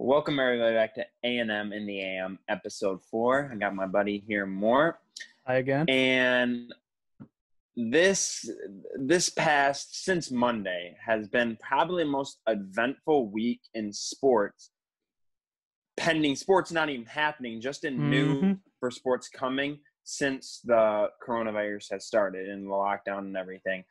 Welcome everybody back to A&M in the AM, episode 4. I got my buddy here, More. Hi again. And this past, since Monday, has been probably the most eventful week in sports. Pending sports not even happening, just in new for sports coming since the coronavirus has started and the lockdown and everything.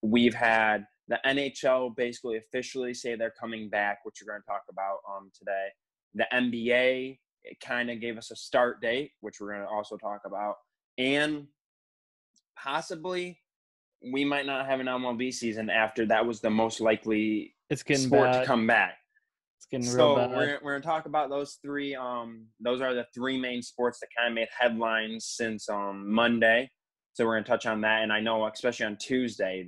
We've had the NHL basically officially say they're coming back, which we're going to talk about today. The NBA kind of gave us a start date, which we're going to also talk about. And possibly we might not have an MLB season after that was the most likely sport to come back. It's getting real bad. We're going to talk about those three. Those are the three main sports that kind of made headlines since Monday. So we're going to touch on that. And I know, especially on Tuesday,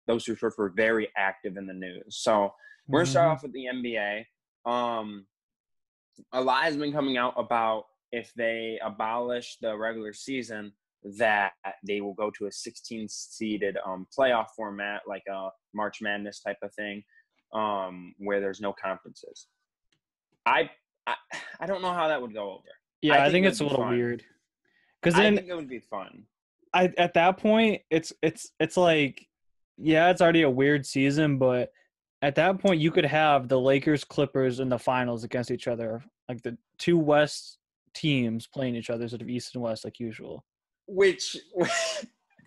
those two sports were very active in the news. So we're going to start off with the NBA. A lot has been coming out about if they abolish the regular season, that they will go to a 16-seeded playoff format, like a March Madness type of thing, where there's no conferences. I don't know how that would go over. Yeah, I think it's a little weird. Because I think it would be fun. At that point, it's like, yeah, it's already a weird season, but at that point, you could have the Lakers, Clippers in the finals against each other, like the two West teams playing each other instead of East and West, like usual. Which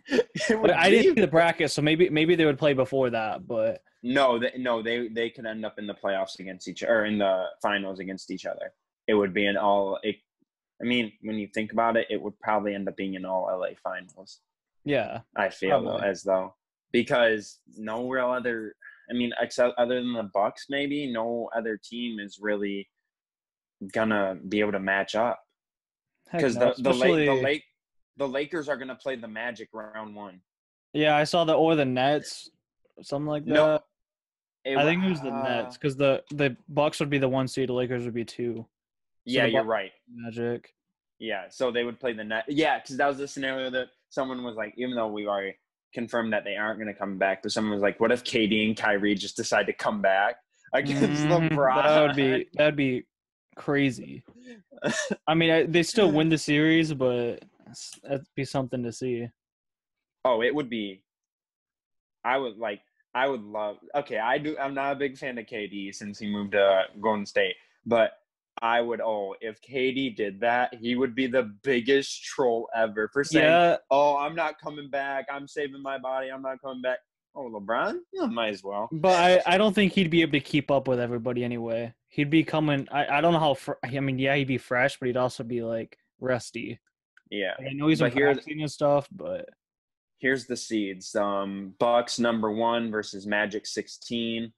I didn't see the bracket, so maybe they would play before that, but they could end up in the playoffs against each, or in the finals against each other. It would be an all. I mean, when you think about it, it would probably end up being an all LA finals. Yeah, I feel as though, because no real other. I mean, except other than the Bucks, maybe no other team is really gonna be able to match up. Because the Lakers are gonna play the Magic round 1. Yeah, I saw the Nets, something like that. No, I think it was the Nets, because the Bucks would be the 1 seed, the Lakers would be 2. So yeah, you're right. Magic. Yeah, so they would play the Nets. Yeah, because that was the scenario that someone was like, even though we already confirmed that they aren't going to come back, but someone was like, what if KD and Kyrie just decide to come back against LeBron? That'd be crazy. I mean, they still win the series, but that'd be something to see. Oh, it would be. I would love. Okay, I'm not a big fan of KD since he moved to Golden State, but I would. Oh, if KD did that, he would be the biggest troll ever for saying, "Oh, I'm not coming back. I'm saving my body. I'm not coming back." Oh, LeBron? Yeah, might as well. But I don't think he'd be able to keep up with everybody anyway. He'd be coming. I don't know how. I mean, yeah, he'd be fresh, but he'd also be like rusty. Yeah, I know he's practicing and stuff, but here's the seeds: Bucks number 1 versus Magic 16,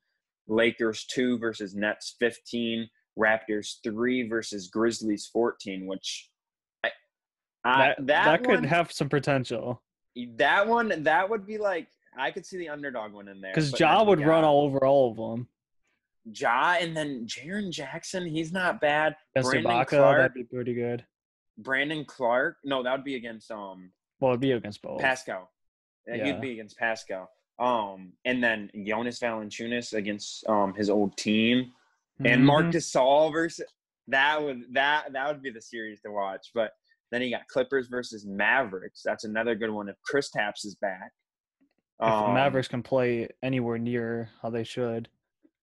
Lakers 2 versus Nets 15, Raptors 3 versus Grizzlies 14. Which that could have some potential. That would be like, I could see the underdog one in there because Ja would run all over all of them. Ja, and then Jaren Jackson, he's not bad. Against Ibaka, that'd be pretty good. Brandon Clark, no, that would be against well, it'd be against both. Pascal. Yeah. He'd be against Pascal. And then Jonas Valanciunas against his old team, and Marc Gasol versus that would be the series to watch. But then you got Clippers versus Mavericks. That's another good one if Kristaps is back. If the Mavericks can play anywhere near how they should.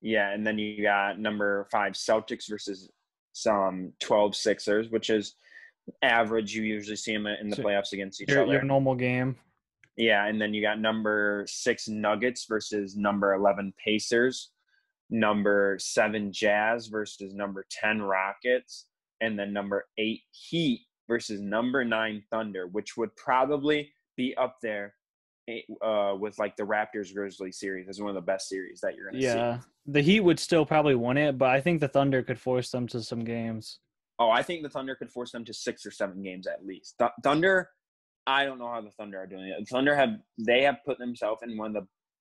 Yeah, and then you got number 5 Celtics versus some 12 Sixers, which is average. You usually see them in the playoffs against each other. Your normal game. Yeah, and then you got number 6 Nuggets versus number 11 Pacers, number 7 Jazz versus number 10 Rockets, and then number 8 Heat versus number 9 Thunder, which would probably be up there with like the Raptors Grizzlies series as one of the best series that you're going to see. Yeah, the Heat would still probably win it, but I think the Thunder could force them to some games. Oh, I think the Thunder could force them to 6 or 7 games at least. Thunder, I don't know how the Thunder are doing it. The Thunder have put themselves in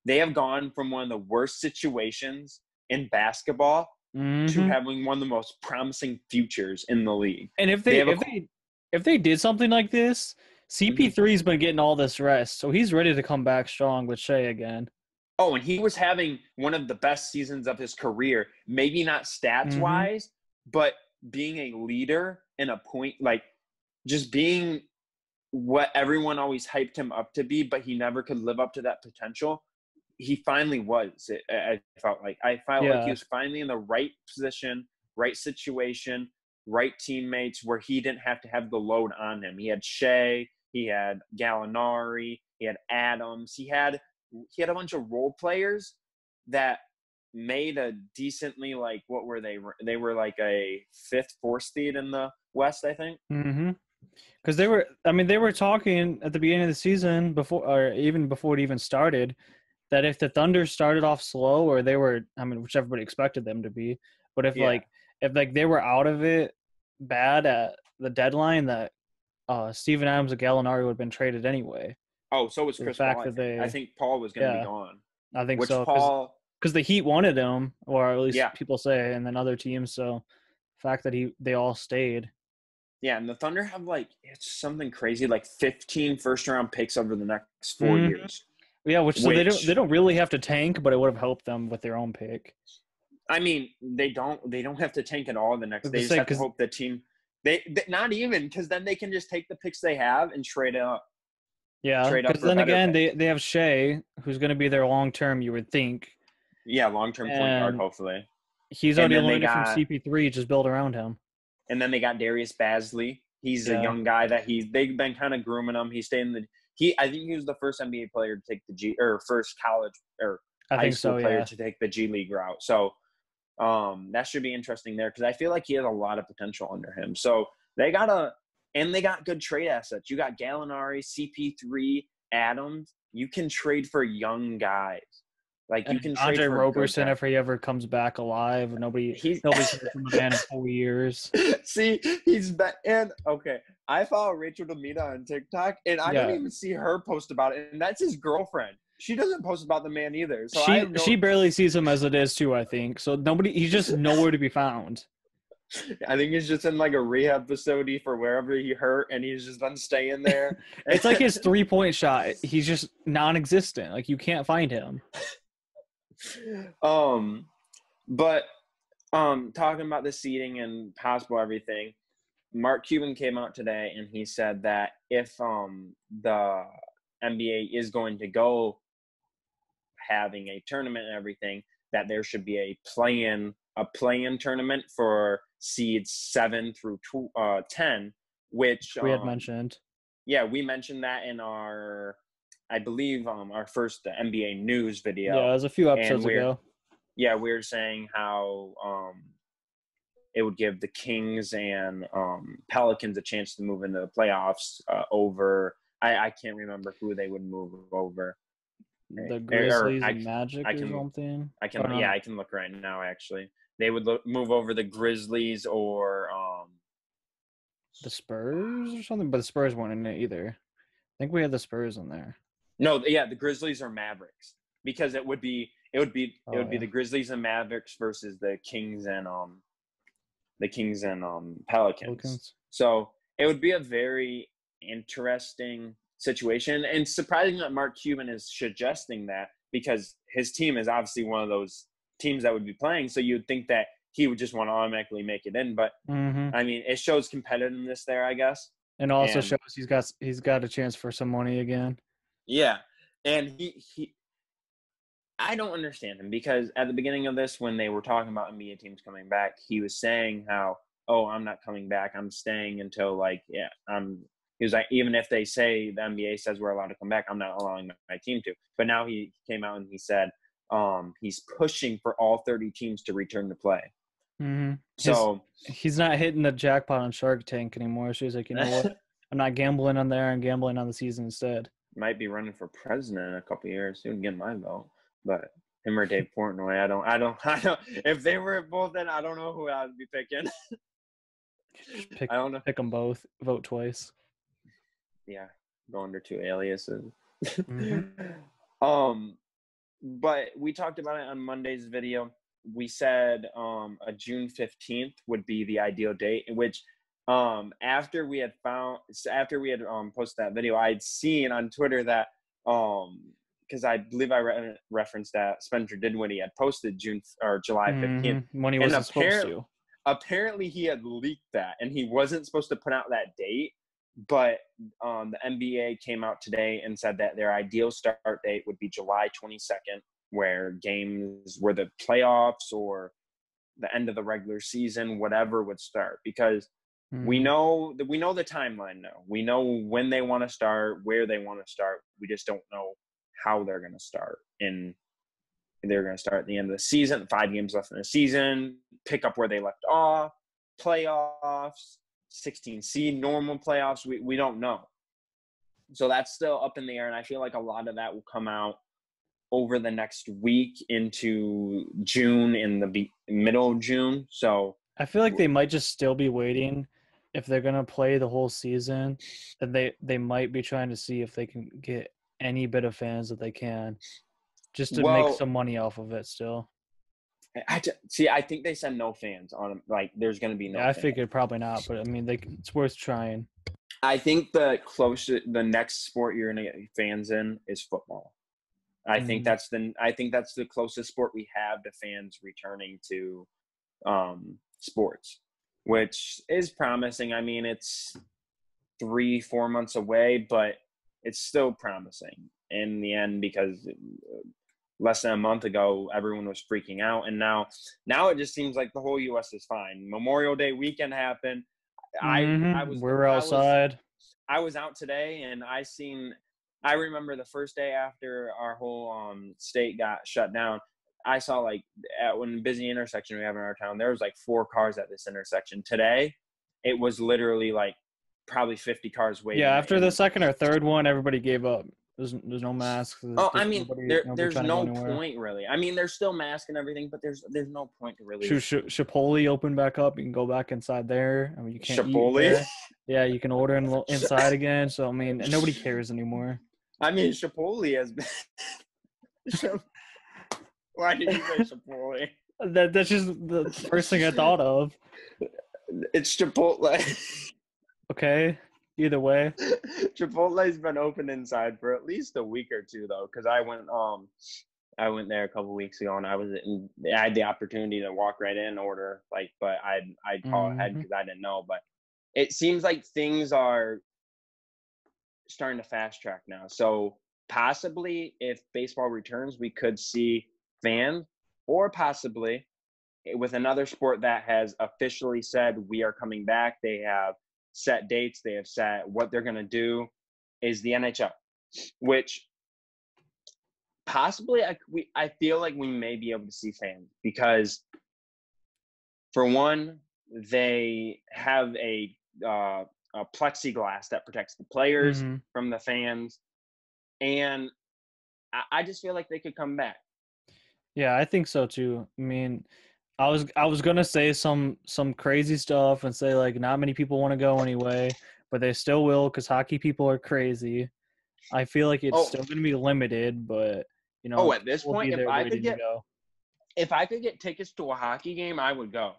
they have gone from one of the worst situations in basketball to having one of the most promising futures in the league. And if they did something like this, CP3's been getting all this rest, so he's ready to come back strong with Shea again. Oh, and he was having one of the best seasons of his career. Maybe not stats wise, but being a leader and a point, like just being what everyone always hyped him up to be, but he never could live up to that potential. He finally was. I felt like he was finally in the right position, right situation, right teammates, where he didn't have to have the load on him. He had Shea, he had Gallinari, he had Adams, he had a bunch of role players that made a decently, like, what were they? They were like a fourth seed in the West, I think. Because they were talking at the beginning of the season before, or even before it even started, that if the Thunder started off slow, or they were, which everybody expected them to be, but if they were out of it bad at the deadline, that Steven Adams and Gallinari would have been traded anyway. Oh, so was Chris Paul. I think Paul was going to be gone. I think which so. Because the Heat wanted him, or at least people say, and then other teams. So the fact that they all stayed. Yeah, and the Thunder have it's something crazy, like 15 first-round picks over the next 4 years. Yeah, which they don't really have to tank, but it would have helped them with their own pick. I mean, they don't have to tank at all the next. They just have to hope the team. They not even, because then they can just take the picks they have and trade up. Yeah, because then again, they have Shea, who's going to be their long-term, you would think. Yeah, long-term point guard, hopefully. He's already learned from CP3, just build around him. And then they got Darius Bazley. He's a young guy that they've been kind of grooming him. He stayed in the I think he was the first NBA player to take first college or high school player to take the G League route. So that should be interesting there, because I feel like he has a lot of potential under him. So they got good trade assets. You got Gallinari, CP3, Adams. You can trade for young guys. Like, you can trade Andre for Roberson if he ever comes back alive. Nobody's heard from the man in 4 years. See, he's back. And okay, I follow Rachel Demita on TikTok, and I don't even see her post about it. And that's his girlfriend. She doesn't post about the man either. So she barely sees him as it is too, I think. So he's just nowhere to be found. I think he's just in like a rehab facility for wherever he hurt, and he's just been staying there. It's like his 3-point shot. He's just non-existent. Like, you can't find him. But talking about the seeding and possible everything, Mark Cuban came out today and he said that if the NBA is going to go having a tournament and everything, that there should be a play-in tournament for seeds 7 through 10, which we had mentioned. Yeah, we mentioned that in our, I believe, our first NBA news video. Yeah, it was a few episodes ago. Yeah, we were saying how it would give the Kings and Pelicans a chance to move into the playoffs over. I can't remember who they would move over. The Grizzlies and Magic or something? I can look right now, actually. They would move over the Grizzlies or the Spurs or something, but the Spurs weren't in it either. I think we had the Spurs in there. No, the Grizzlies or Mavericks, because it would be the Grizzlies and Mavericks versus the Kings and Pelicans. So it would be a very interesting situation, and surprising that Mark Cuban is suggesting that, because his team is obviously one of those teams that would be playing. So you'd think that he would just want to automatically make it in, but I mean, it shows competitiveness there, I guess, and also shows he's got a chance for some money again. Yeah, and he I don't understand him, because at the beginning of this, when they were talking about NBA teams coming back, he was saying how, I'm not coming back, I'm staying until he was like, even if they say the NBA says we're allowed to come back, I'm not allowing my team to. But now he came out and he said he's pushing for all 30 teams to return to play. So he's not hitting the jackpot on Shark Tank anymore. So he's like, you know what? I'm not gambling on there. I'm gambling on the season instead. Might be running for president in a couple of years. He would get my vote. But him or Dave Portnoy, I don't. If they were both, then I don't know who I would be picking. I don't know. Pick them both. Vote twice. Yeah, go under 2 aliases. But we talked about it on Monday's video. We said a June 15th would be the ideal date, in which after we had posted that video, I'd seen on Twitter that because I believe I referenced that Spencer Dinwiddie had posted July 15th, when he and wasn't supposed to. Apparently he had leaked that, and he wasn't supposed to put out that date. But the NBA came out today and said that their ideal start date would be July 22nd, where games, where the playoffs or the end of the regular season, whatever, would start, because we know the timeline now. We know when they want to start, where they want to start. We just don't know how they're going to start. And they're going to start at the end of the season, 5 games left in the season, pick up where they left off, playoffs, 16 seed, normal playoffs. We don't know. So that's still up in the air. And I feel like a lot of that will come out over the next week into June, in the middle of June. So I feel like they might just still be waiting. If they're going to play the whole season, then they might be trying to see if they can get any bit of fans that they can, just to make some money off of it still. I think they said no fans on, like, there's going to be no I fans. figured probably not, but I mean, it's worth trying. I think the next sport you're going to get fans in is football. I think that's the closest sport we have to fans returning to sports, which is promising. I mean, it's 3-4 months away, but it's still promising in the end, because less than a month ago, everyone was freaking out. And now it just seems like the whole U.S. is fine. Memorial Day weekend happened. We're outside. I was out today, and I remember the first day after our whole state got shut down, I saw, like, at one busy intersection we have in our town, there was like 4 cars at this intersection. Today, it was literally like probably 50 cars waiting. Yeah, after the second or third one, everybody gave up. There's no masks. There's no point, really. I mean, there's still masks and everything, but there's no point to really. Chipotle opened back up. You can go back inside there. I mean, you can't Chipotle? eat there. Yeah, you can order inside again. So, I mean, nobody cares anymore. I mean, Chipotle has been. Why did you say Chipotle? That's just the first thing I thought of. It's Chipotle. Okay. Either way, Chipotle's been open inside for at least a week or two, though, because I went there a couple weeks ago, and I had the opportunity to walk right in and order, like, but I'd call ahead because I didn't know. But it seems like things are starting to fast track now. So possibly, if baseball returns, we could see fans, or possibly with another sport that has officially said we are coming back. They have set dates, they have set what they're going to do, is the NHL, which possibly I feel like we may be able to see fans, because for one, they have a plexiglass that protects the players from the fans, and I just feel like they could come back. Yeah, I think so too. I mean, I was gonna say some crazy stuff and say, like, not many people want to go anyway, but they still will, because hockey people are crazy. I feel like it's still gonna be limited, but at this point, if I could get tickets to a hockey game, I would go,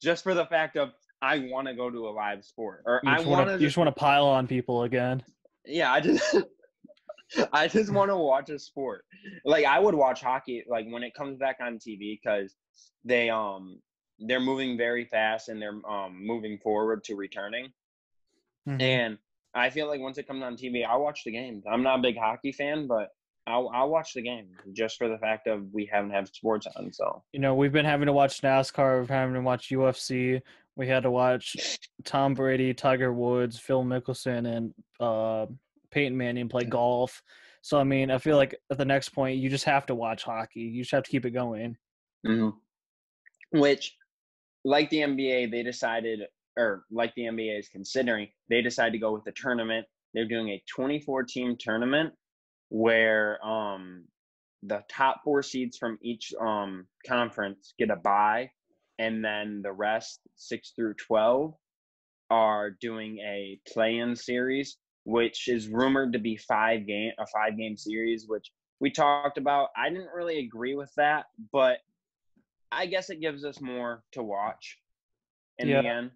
just for the fact of I want to go to a live sport, or you just want to pile on people again. Yeah, I just want to watch a sport. Like, I would watch hockey, like, when it comes back on TV, because they're moving very fast, and they're moving forward to returning. And I feel like once it comes on TV, I'll watch the game. I'm not a big hockey fan, but I'll watch the game just for the fact of we haven't had sports on. So, we've been having to watch NASCAR, we've having to watch UFC. We had to watch Tom Brady, Tiger Woods, Phil Mickelson, and Peyton Manning play golf. So, I mean, I feel like at the next point, you just have to watch hockey. You just have to keep it going. Which, like the NBA, they decided, or like the NBA is considering, they decided to go with the tournament. They're doing a 24-team tournament where the top 4 seeds from each conference get a bye, and then the rest, 6 through 12, are doing a play-in series, which is rumored to be a 5-game series, which we talked about. I didn't really agree with that, but I guess it gives us more to watch in the end.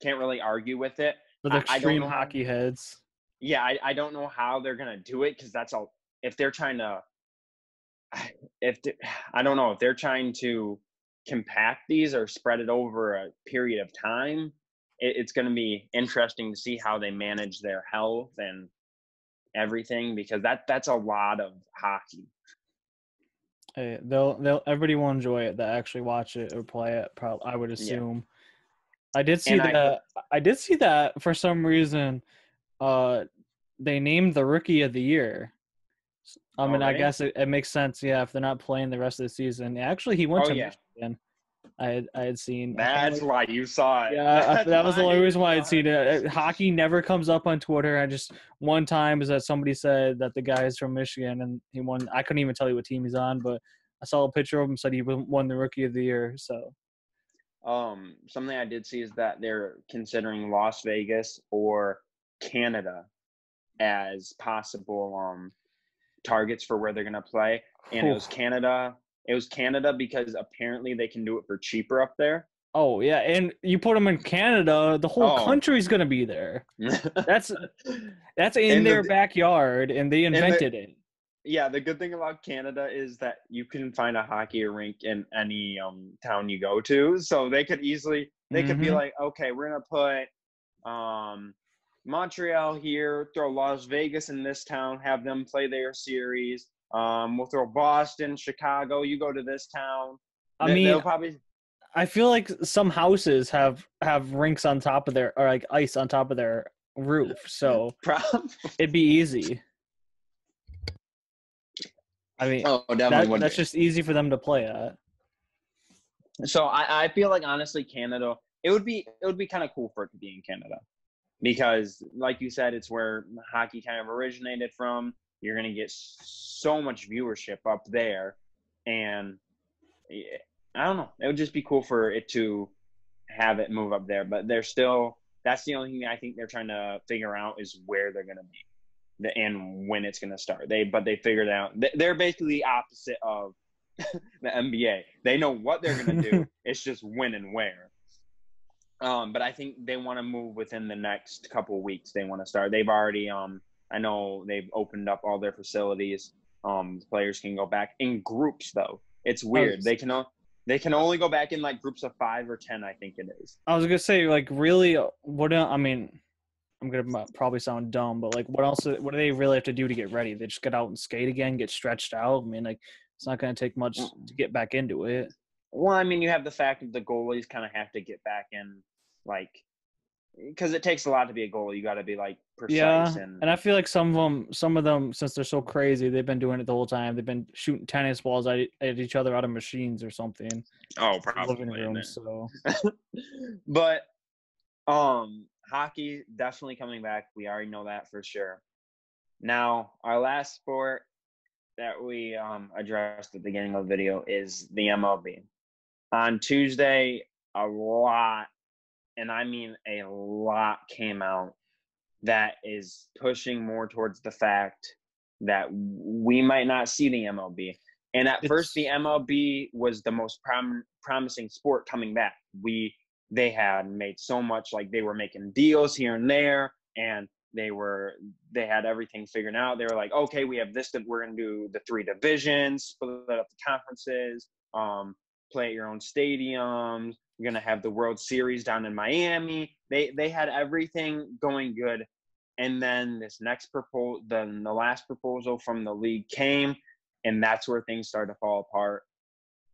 Can't really argue with it. For the extreme hockey heads. Yeah, I don't know how they're going to do it, because that's all. If they're trying to if I don't know if they're trying to compact these or spread it over a period of time. It's going to be interesting to see how they manage their health and everything, because that's a lot of hockey. Hey, they'll everybody will enjoy it that actually watch it or play it. I would assume. I did see that. I did see that for some reason. They named the rookie of the year. I mean, I guess it makes sense. Yeah, if they're not playing the rest of the season. Actually, he went to Michigan. I had seen. That's why you saw it. Yeah, that was the only reason why I'd seen it. Hockey never comes up on Twitter. I just one time is that somebody said that the guy is from Michigan and he won. I couldn't even tell you what team he's on, but I saw a picture of him, said he won the Rookie of the Year. So, something I did see is that they're considering Las Vegas or Canada as possible targets for where they're going to play, and it was Canada. It was Canada because apparently they can do it for cheaper up there. Oh yeah, and you put them in Canada, the whole country's gonna be there. That's in their backyard, and they invented it. Yeah, the good thing about Canada is that you can find a hockey rink in any town you go to, so they could easily could be like, okay, we're gonna put Montreal here, throw Las Vegas in this town, have them play their series. We'll throw Boston, Chicago. You go to this town. They'll probably. I feel like some houses have rinks on top of their, or like ice on top of their roof, so it'd be easy. I mean, definitely that's just easy for them to play at. So I feel like honestly, Canada, it would be kind of cool for it to be in Canada, because like you said, it's where hockey kind of originated from. You're going to get so much viewership up there, and I don't know. It would just be cool for it to have it move up there, but that's the only thing I think they're trying to figure out is where they're going to be and when it's going to start. They figured out they're basically the opposite of the NBA. They know what they're going to do. It's just when and where. But I think they want to move within the next couple of weeks. They want to start. They've already I know they've opened up all their facilities. Players can go back in groups, though. It's weird. They can only go back in like groups of 5 or 10, I think it is. I was gonna say, like, really, I mean, I'm gonna probably sound dumb, but like, what do they really have to do to get ready? They just get out and skate again, get stretched out. I mean, like, it's not gonna take much to get back into it. Well, I mean, you have the fact that the goalies kind of have to get back in, like, because it takes a lot to be a goalie. You got to be like precise. Yeah, and I feel like some of them, since they're so crazy, they've been doing it the whole time. They've been shooting tennis balls at each other out of machines or something. Oh, probably. Living room, so. But hockey definitely coming back. We already know that for sure. Now, our last sport that we addressed at the beginning of the video is the MLB. On Tuesday, a lot, and I mean a lot, came out that is pushing more towards the fact that we might not see the MLB. And at first, the MLB was the most promising sport coming back. They had made so much, like they were making deals here and there, and they had everything figured out. They were like, okay, we have this, that we're going to do the 3 divisions, split up the conferences, play at your own stadiums. You're going to have the World Series down in Miami. They had everything going good. And then this next the last proposal from the league came, and that's where things started to fall apart.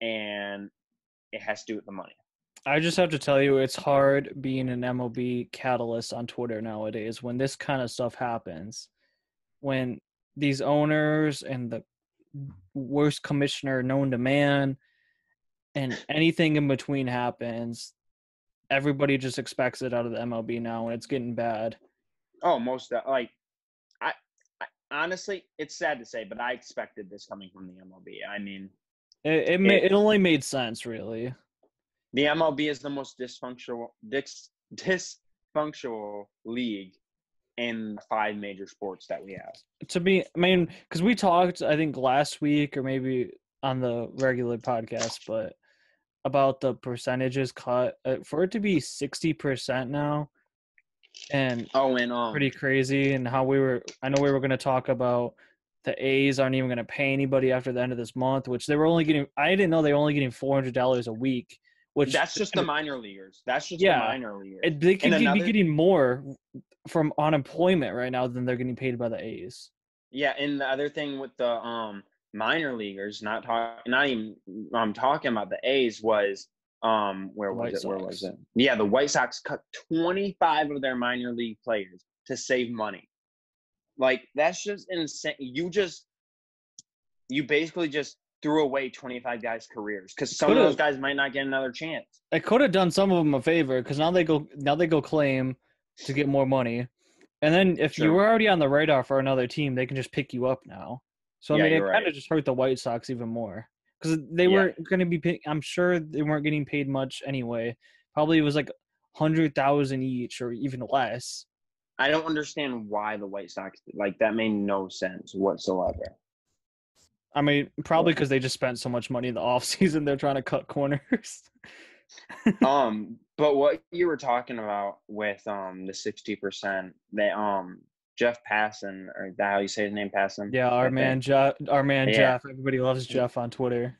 And it has to do with the money. I just have to tell you, it's hard being an MLB catalyst on Twitter nowadays when this kind of stuff happens. When these owners and the worst commissioner known to man and anything in between happens, everybody just expects it out of the MLB now, and it's getting bad. Oh, I honestly, it's sad to say, but I expected this coming from the MLB. I mean, it only made sense, really. The MLB is the most dysfunctional league in 5 major sports that we have. Because we talked, I think, last week or maybe on the regular podcast, but about the percentages cut for it to be 60% now, and pretty crazy. And how I know we were going to talk about the A's aren't even going to pay anybody after the end of this month, which they were only getting. I didn't know they were only getting $400 a week. Which That's just the minor leaguers. That's just the yeah, minor leaguers. they could And be another, getting more from unemployment right now than they're getting paid by the A's. yeah, and the other thing with the minor leaguers, not even I'm talking about the A's was where The was White it? Where was Sox. it? Yeah, the White Sox cut 25 of their minor league players to save money. Like that's just insane. You basically just threw away 25 guys' careers because some of those guys might not get another chance. It could have done some of them a favor because now they go claim to get more money, and then if you Sure. were already on the radar for another team, they can just pick you up now. So I Yeah, mean, it you're kind right. of just hurt the White Sox even more because they Yeah. weren't going to be. I'm sure they weren't getting paid much anyway. Probably it was like 100,000 each or even less. I don't understand why the White Sox like that made no sense whatsoever. I mean, probably because they just spent so much money in the offseason, they're trying to cut corners. But what you were talking about with the 60%, they Jeff Passan, or is that how you say his name, Passan? Yeah, our man Yeah. Jeff. Everybody loves Jeff on Twitter.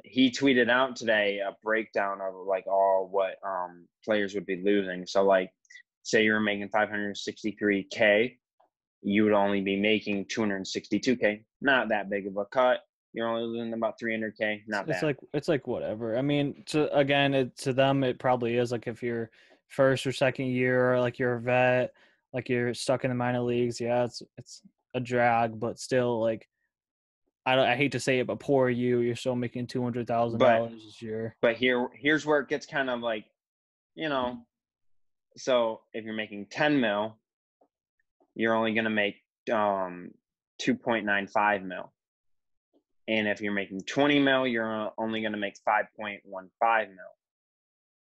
He tweeted out today a breakdown of like all what players would be losing. So like, say you're making 563K, you would only be making 262K. Not that big of a cut. You're only losing about 300K. Not bad. It's like whatever. I mean, to them it probably is like if you're first or second year, or like you're a vet, like you're stuck in the minor leagues. Yeah, it's a drag, but still, like I hate to say it, but poor you, you're still making But $200,000 this year. but here's where it gets kind of like, you know, so if you're making 10 mil, you're only going to make 2.95 mil. And if you're making 20 mil, you're only going to make 5.15 mil.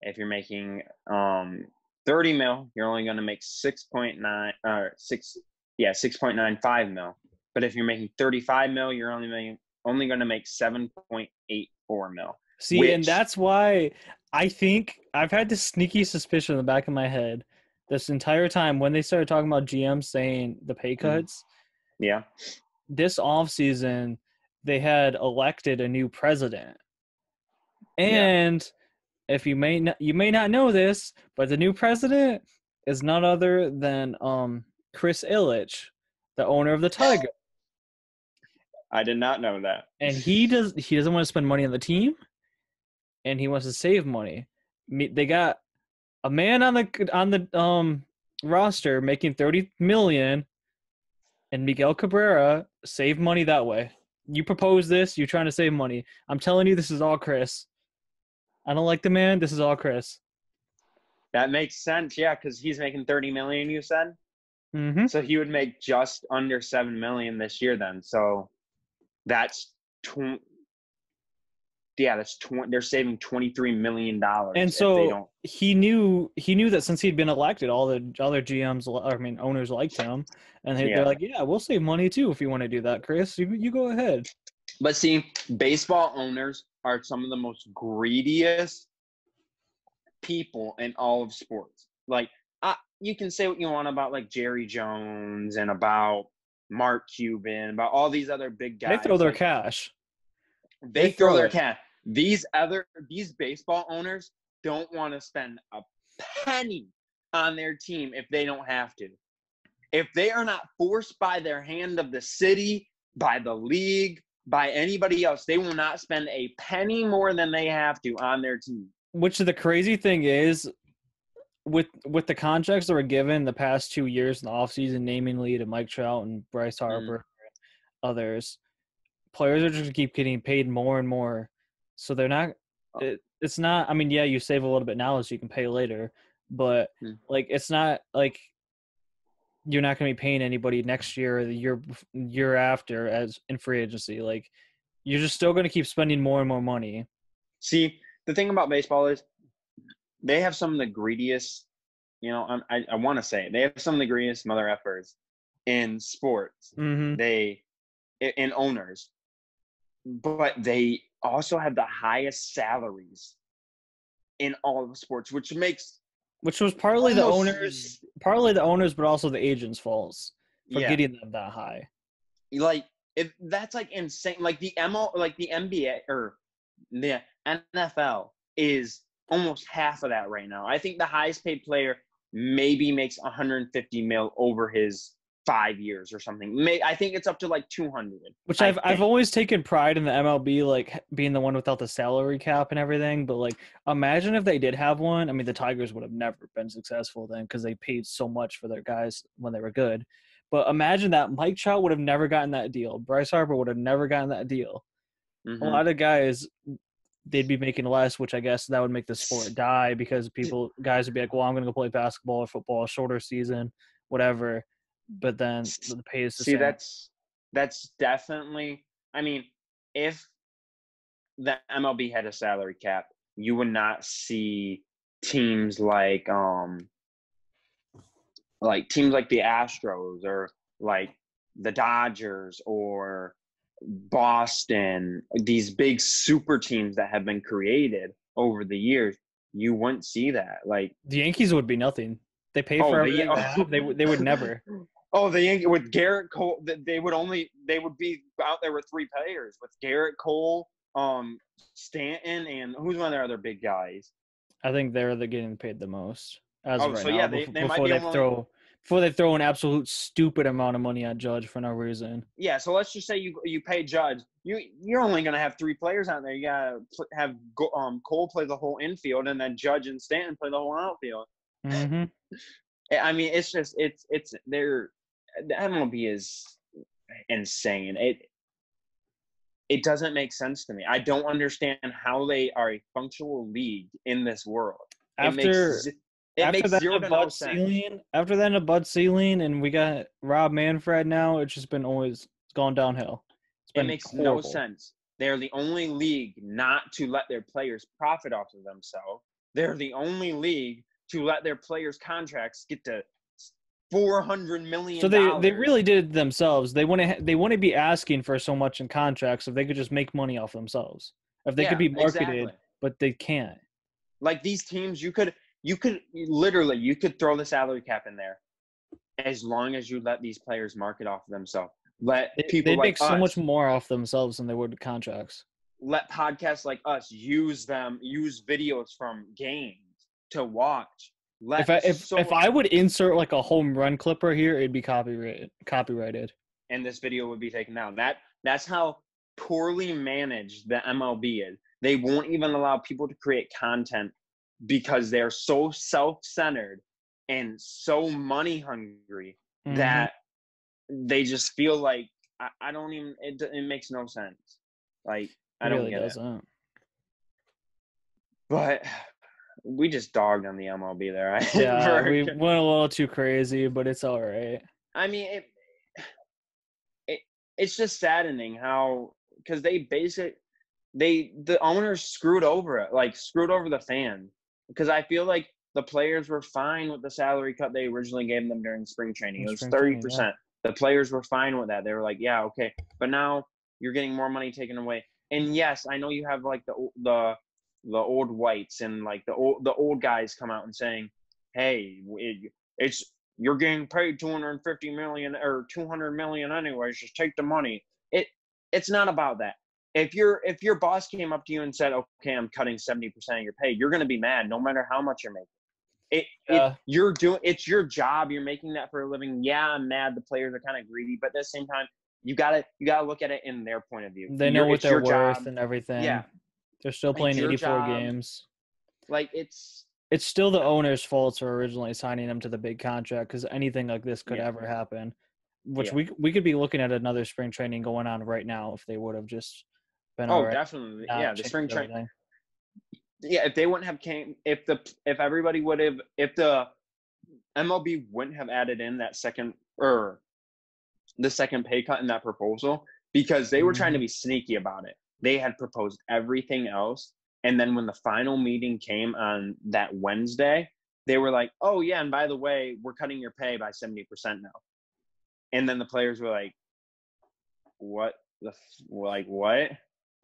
If you're making 30 mil, you're only going to make 6.95 mil. But if you're making 35 mil, you're only going to make 7.84 mil. See, and that's why I think I've had this sneaky suspicion in the back of my head this entire time when they started talking about GM saying the pay cuts. Yeah. This offseason, they had elected a new president. And if you may not know this, but the new president is none other than Chris Ilitch, the owner of the Tigers. I did not know that. And he doesn't want to spend money on the team, and he wants to save money. They got a man on the roster making $30 million, and Miguel Cabrera save money that way. You propose this, you're trying to save money. I'm telling you, this is all Chris. I don't like the man. This is all Chris. That makes sense, yeah, because he's making 30 million. You said, So he would make just under 7 million this year. Then, so that's they're saving $23 million. And so he knew that since he'd been elected, all the other GMs, owners liked him, and they're like, yeah, we'll save money too if you want to do that, Chris. You go ahead. But see, baseball owners are some of the most greediest people in all of sports. Like, you can say what you want about like Jerry Jones and about Mark Cuban, about all these other big guys. They throw their cash. They throw their cash. These baseball owners don't want to spend a penny on their team if they don't have to. If they are not forced by their hand of the city, by the league, by anybody else, they will not spend a penny more than they have to on their team. Which the crazy thing is, with the contracts that were given the past 2 years in the offseason, namely to Mike Trout and Bryce Harper and others, players are just going to keep getting paid more and more. So they're not it's not – I mean, yeah, you save a little bit now so you can pay later. But, like, it's not like you're not going to be paying anybody next year or the year after as in free agency. Like, you're just still going to keep spending more and more money. See, the thing about baseball is they have some of the greediest, I want to say, they have some of the greediest mother effers in sports. In owners. But they also have the highest salaries in all of sports, which was partly the owners, but also the agents' faults for getting them that high. like if that's like insane. Like the like the NBA or the NFL is almost half of that right now. I think the highest paid player maybe makes 150 mil over his 5 years or something. I think it's up to like 200. Which I've always taken pride in the MLB, like being the one without the salary cap and everything. But like, imagine if they did have one. I mean, the Tigers would have never been successful then because they paid so much for their guys when they were good. But imagine that Mike Trout would have never gotten that deal. Bryce Harper would have never gotten that deal. A lot of guys, they'd be making less, which I guess that would make the sport die because guys would be like, well, I'm going to go play basketball or football, shorter season, whatever. But then the pay is the See, same. that's definitely. I mean, if the MLB had a salary cap, you would not see teams like teams like the Astros or like the Dodgers or Boston, these big super teams that have been created over the years. You wouldn't see that. Like the Yankees would be nothing. They pay for everything they have. They would never. Oh, the Yankees with Garrett Cole, they would be out there with 3 players with Garrett Cole, Stanton, and who's one of their other big guys? I think they're getting paid the most as of right so now. yeah, they might be before they throw an absolute stupid amount of money at Judge for no reason. Yeah, so let's just say you pay Judge. You're only gonna have 3 players out there. You gotta have Cole play the whole infield, and then Judge and Stanton play the whole outfield. Mm-hmm. I mean, it's just the MLB is insane. It doesn't make sense to me. I don't understand how they are a functional league in this world. After no sense. After that, a Bud Selig, and we got Rob Manfred now. It's just been it's gone downhill. It makes no sense. They're the only league not to let their players profit off of themselves. They're the only league to let their players' contracts get to $400 million. So they really did it themselves. They wouldn't be asking for so much in contracts if they could just make money off themselves. If they could be marketed, but they can't. Like these teams, you could throw the salary cap in there as long as you let these players market off of themselves. They make so much more off themselves than they would contracts. Let podcasts like us use videos from games to watch. If I would insert like a home run clipper here, it'd be copyrighted. And this video would be taken down. That's how poorly managed the MLB is. They won't even allow people to create content because they're so self-centered and so money hungry that they just feel like I don't even it makes no sense. Like I don't get it. But we just dogged on the MLB there. Yeah, we went a little too crazy, but it's all right. I mean, it's just saddening how because the owners screwed over the fans because I feel like the players were fine with the salary cut they originally gave them during spring training. It was 30%. Yeah. The players were fine with that. They were like, yeah, okay. But now you're getting more money taken away. And yes, I know you have like the old whites and like the old guys come out and saying, hey, you're getting paid 250 million or 200 million anyways, just take the money. It's not about that. If your boss came up to you and said, okay, I'm cutting 70% of your pay, you're going to be mad no matter how much you're making. It's your job. You're making that for a living. Yeah, I'm mad. The players are kind of greedy, but at the same time, you gotta look at it in their point of view. They know what they're worth and everything. Yeah, they're still playing 84 games. Like it's still the owner's fault for originally signing them to the big contract because anything like this could ever happen. Which we could be looking at another spring training going on right now if they would have just been. Oh, definitely. Yeah, the spring training. Yeah, if they wouldn't have if the MLB wouldn't have added in that second pay cut in that proposal because they were trying to be sneaky about it. They had proposed everything else, and then when the final meeting came on that Wednesday, they were like, "Oh yeah, and by the way, we're cutting your pay by 70% now." And then the players were like, "What what?"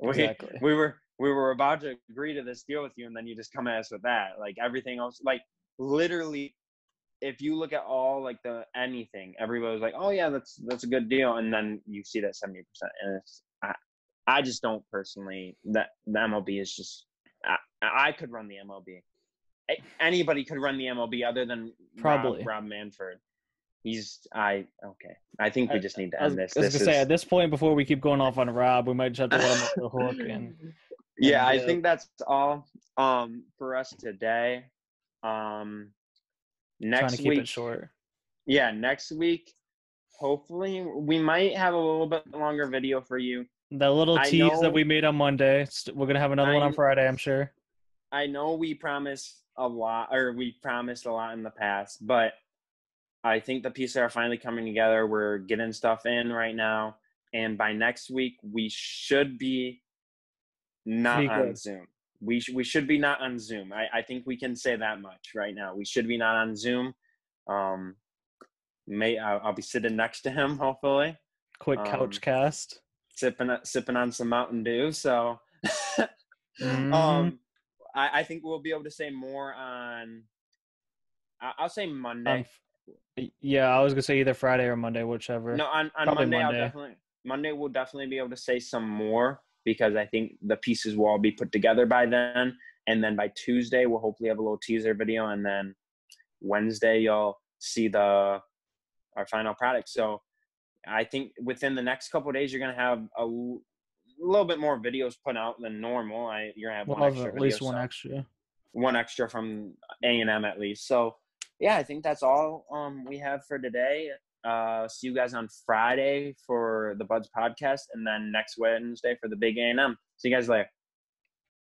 Exactly. We were about to agree to this deal with you, and then you just come at us with that. Like everything else, like literally if you look at all like anything, everybody was like, oh yeah, that's a good deal, and then you see that 70%, and I just don't personally, that the MLB is just, I could run the MLB. Anybody could run the MLB other than Probably. Rob Manfred. Okay. I think we just need to end this. I was gonna say, at this point, before we keep going off on Rob, we might just have to let him off the hook. Yeah, I think that's all for us today. Next trying to keep week, it short. Yeah, next week, hopefully we might have a little bit longer video for you. The little tease that we made on Monday, we're gonna have another one on Friday, I'm sure. I know we promised a lot in the past, but I think the pieces are finally coming together. We're getting stuff in right now, and by next week we should be not on Zoom. We should be not on Zoom. I think we can say that much right now. We should be not on Zoom. I'll be sitting next to him, hopefully. Quick couch cast. Sipping on some Mountain Dew. So I think we'll be able to say more on, I'll say Monday. Yeah, I was gonna say either Friday or Monday, whichever. No, on Monday, Monday we'll definitely be able to say some more, because I think the pieces will all be put together by then. And then by Tuesday, we'll hopefully have a little teaser video. And then Wednesday, you'll see our final product. So I think within the next couple of days, you're going to have a little bit more videos put out than normal. You're going to have one extra at least one extra. One extra from A&M at least. So, yeah, I think that's all we have for today. See you guys on Friday for the Buds podcast, and then next Wednesday for the big A&M. See you guys later.